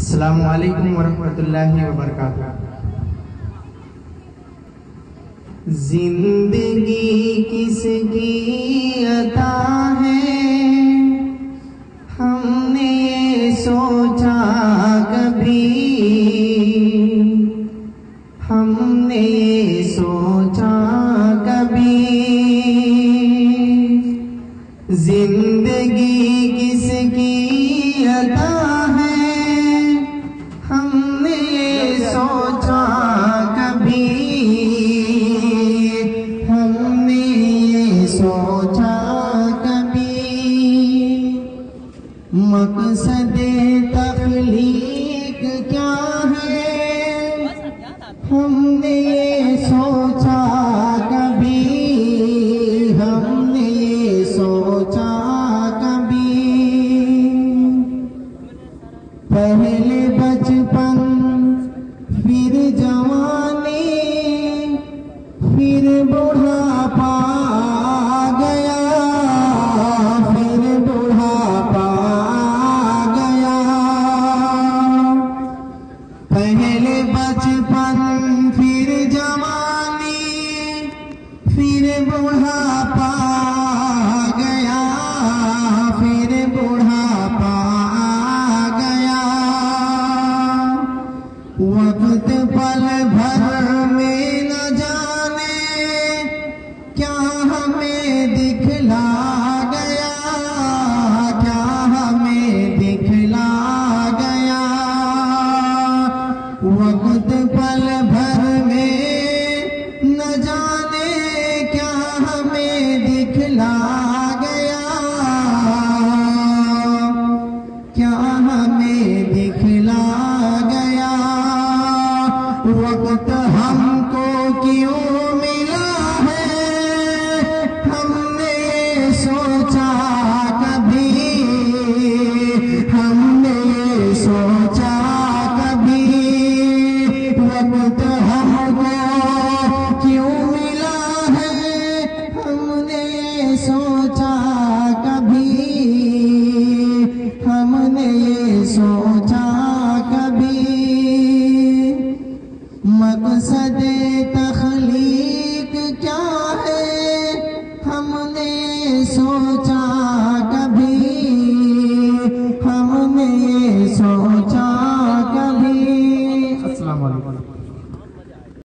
अस्सलामु अलैकुम वरहमतुल्लाहि वबरकातुह। जिंदगी किसकी अता है, हमने ये सोचा कभी, हमने ये सोचा कभी। जिंदगी किसकी अता है, हमने ये सोचा कभी, हमने ये सोचा कभी। मकसद तख्लीक क्या है, हमने ये सोचा कभी, हमने ये सोचा कभी। पहले बचपन